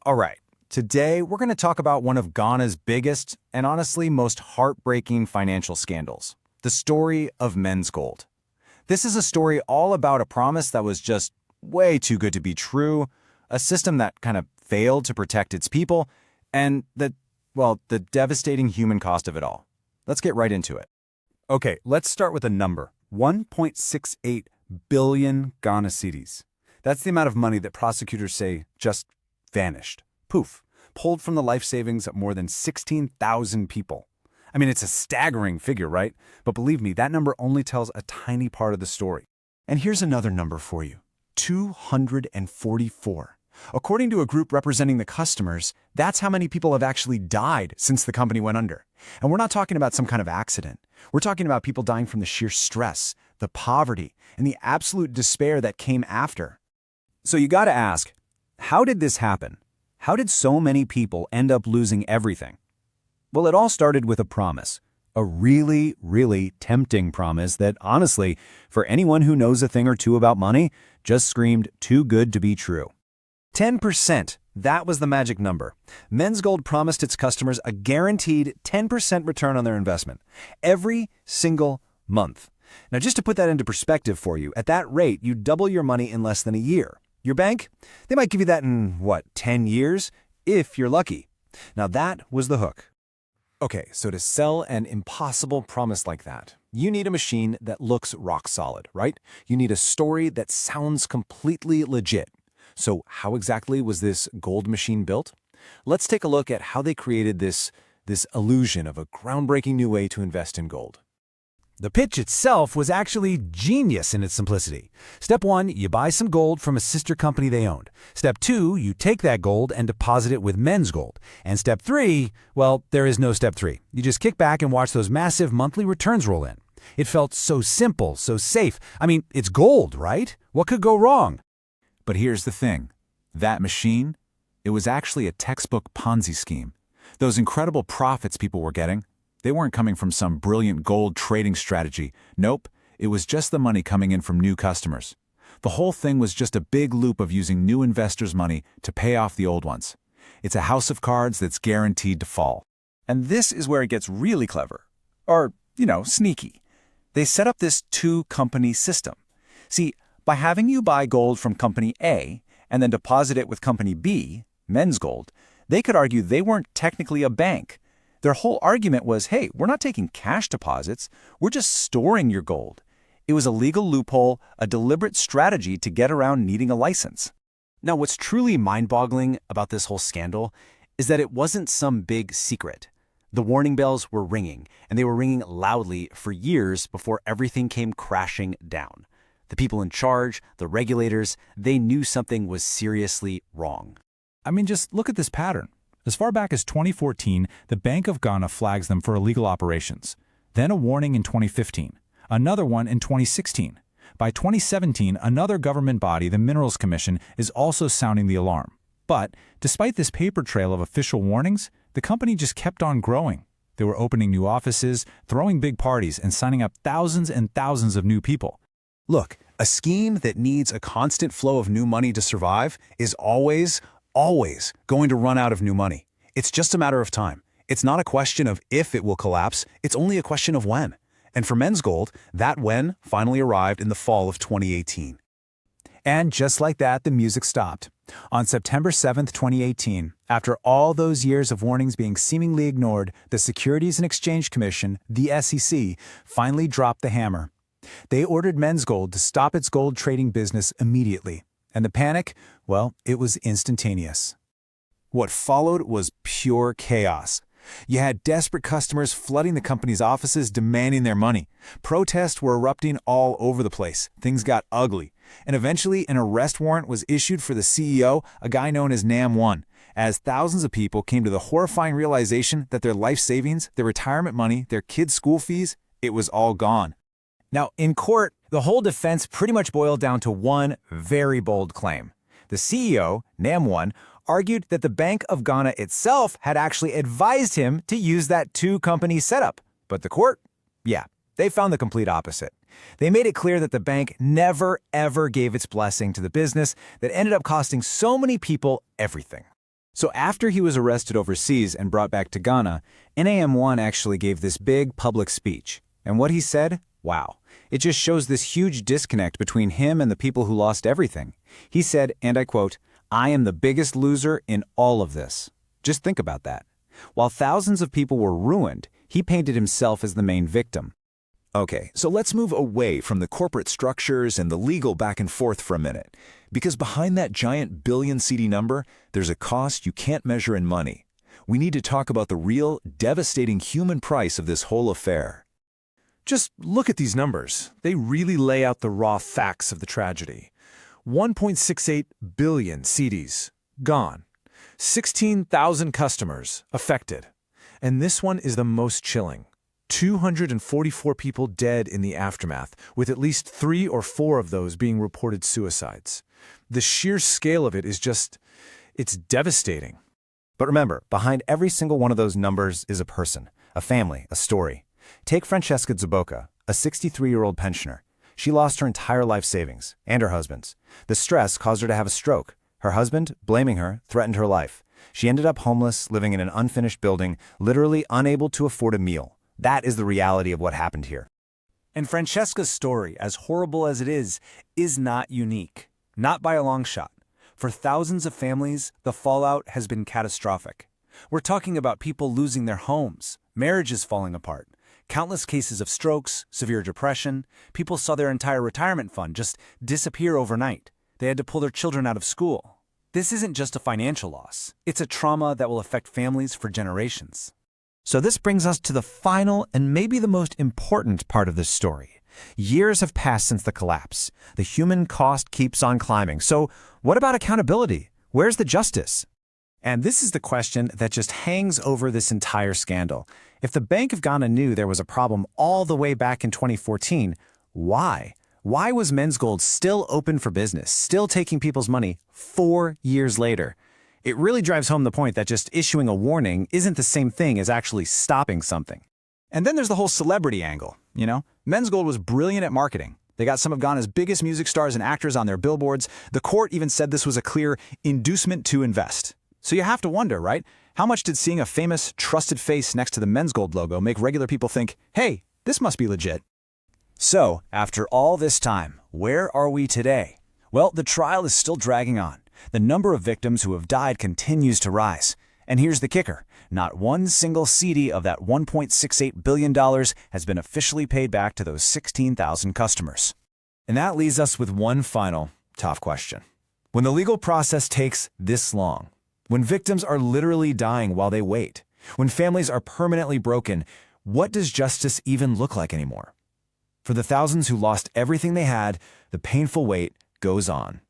All right, today we're going to talk about one of Ghana's biggest and honestly most heartbreaking financial scandals, the story of Menzgold. This is a story all about a promise that was just way too good to be true, a system that kind of failed to protect its people, and the devastating human cost of it all. Let's get right into it. Okay, let's start with a number. 1.68 billion Ghana Cedis. That's the amount of money that prosecutors say just vanished. Poof. Pulled from the life savings of more than 16,000 people. I mean, it's a staggering figure, right? But believe me, that number only tells a tiny part of the story. And here's another number for you. 244. According to a group representing the customers, that's how many people have actually died since the company went under. And we're not talking about some kind of accident. We're talking about people dying from the sheer stress, the poverty, and the absolute despair that came after. So you got to ask, how did this happen? How did so many people end up losing everything? Well, it all started with a promise. A really, really tempting promise that, honestly, for anyone who knows a thing or two about money, just screamed too good to be true. 10%, that was the magic number. Menzgold promised its customers a guaranteed 10% return on their investment every single month. Now, just to put that into perspective for you, at that rate, you double your money in less than a year. Your bank, they might give you that in, 10 years, if you're lucky. Now, that was the hook. Okay, so to sell an impossible promise like that, you need a machine that looks rock solid, right? You need a story that sounds completely legit. So how exactly was this gold machine built? Let's take a look at how they created this illusion of a groundbreaking new way to invest in gold. The pitch itself was actually genius in its simplicity. Step 1, you buy some gold from a sister company they owned. Step 2, you take that gold and deposit it with Menzgold. And Step 3, well, there is no Step 3. You just kick back and watch those massive monthly returns roll in. It felt so simple, so safe. I mean, it's gold, right? What could go wrong? But here's the thing. That machine, it was actually a textbook Ponzi scheme. Those incredible profits people were getting, they weren't coming from some brilliant gold trading strategy. Nope, it was just the money coming in from new customers. The whole thing was just a big loop of using new investors' money to pay off the old ones. It's a house of cards that's guaranteed to fall. And this is where it gets really clever. Or, sneaky. They set up this two-company system. See, by having you buy gold from Company A and then deposit it with Company B, Menzgold, they could argue they weren't technically a bank. Their whole argument was, hey, we're not taking cash deposits, we're just storing your gold. It was a legal loophole, a deliberate strategy to get around needing a license. Now, what's truly mind-boggling about this whole scandal is that it wasn't some big secret. The warning bells were ringing, and they were ringing loudly for years before everything came crashing down. The people in charge, the regulators, they knew something was seriously wrong. I mean, just look at this pattern. As far back as 2014, the Bank of Ghana flags them for illegal operations. Then a warning in 2015. Another one in 2016. By 2017, another government body, the Minerals Commission, is also sounding the alarm. But despite this paper trail of official warnings, the company just kept on growing. They were opening new offices, throwing big parties, and signing up thousands and thousands of new people. Look, a scheme that needs a constant flow of new money to survive is always going to run out of new money. It's just a matter of time. It's not a question of if it will collapse, it's only a question of when. And for Menzgold, that when finally arrived in the fall of 2018. And just like that, the music stopped. On September 7th, 2018, after all those years of warnings being seemingly ignored, the Securities and Exchange Commission, the SEC, finally dropped the hammer. They ordered Menzgold to stop its gold trading business immediately. And the panic, well, it was instantaneous. What followed was pure chaos. You had desperate customers flooding the company's offices demanding their money. Protests were erupting all over the place. Things got ugly. And eventually, an arrest warrant was issued for the CEO, a guy known as Nam1, as thousands of people came to the horrifying realization that their life savings, their retirement money, their kids' school fees, it was all gone. Now, in court, the whole defense pretty much boiled down to one very bold claim. The CEO, Nam1, argued that the Bank of Ghana itself had actually advised him to use that two-company setup. But the court, they found the complete opposite. They made it clear that the bank never, ever gave its blessing to the business that ended up costing so many people everything. So after he was arrested overseas and brought back to Ghana, NAM1 actually gave this big public speech. And what he said? Wow. It just shows this huge disconnect between him and the people who lost everything. He said, and I quote, "I am the biggest loser in all of this." Just think about that. While thousands of people were ruined, he painted himself as the main victim. Okay, so let's move away from the corporate structures and the legal back and forth for a minute. Because behind that giant billion CD number, there's a cost you can't measure in money. We need to talk about the real, devastating human price of this whole affair. Just look at these numbers. They really lay out the raw facts of the tragedy. 1.68 billion CDs, gone. 16,000 customers affected. And this one is the most chilling. 244 people dead in the aftermath, with at least 3 or 4 of those being reported suicides. The sheer scale of it is it's devastating. But remember, behind every single one of those numbers is a person, a family, a story. Take Francesca Zaboka, a 63-year-old pensioner. She lost her entire life savings, and her husband's. The stress caused her to have a stroke. Her husband, blaming her, threatened her life. She ended up homeless, living in an unfinished building, literally unable to afford a meal. That is the reality of what happened here. And Francesca's story, as horrible as it is not unique. Not by a long shot. For thousands of families, the fallout has been catastrophic. We're talking about people losing their homes, marriages falling apart, countless cases of strokes, severe depression. People saw their entire retirement fund just disappear overnight. They had to pull their children out of school. This isn't just a financial loss. It's a trauma that will affect families for generations. So this brings us to the final and maybe the most important part of this story. Years have passed since the collapse. The human cost keeps on climbing. So what about accountability? Where's the justice? And this is the question that just hangs over this entire scandal. If the Bank of Ghana knew there was a problem all the way back in 2014, why? Why was Menzgold still open for business, still taking people's money 4 years later? It really drives home the point that just issuing a warning isn't the same thing as actually stopping something. And then there's the whole celebrity angle, you know? Menzgold was brilliant at marketing. They got some of Ghana's biggest music stars and actors on their billboards. The court even said this was a clear inducement to invest. So you have to wonder, right? How much did seeing a famous, trusted face next to the Menzgold logo make regular people think, hey, this must be legit? So, after all this time, where are we today? Well, the trial is still dragging on. The number of victims who have died continues to rise. And here's the kicker. Not one single CD of that $1.68 billion has been officially paid back to those 16,000 customers. And that leaves us with one final tough question. When the legal process takes this long, when victims are literally dying while they wait, when families are permanently broken, what does justice even look like anymore? For the thousands who lost everything they had, the painful wait goes on.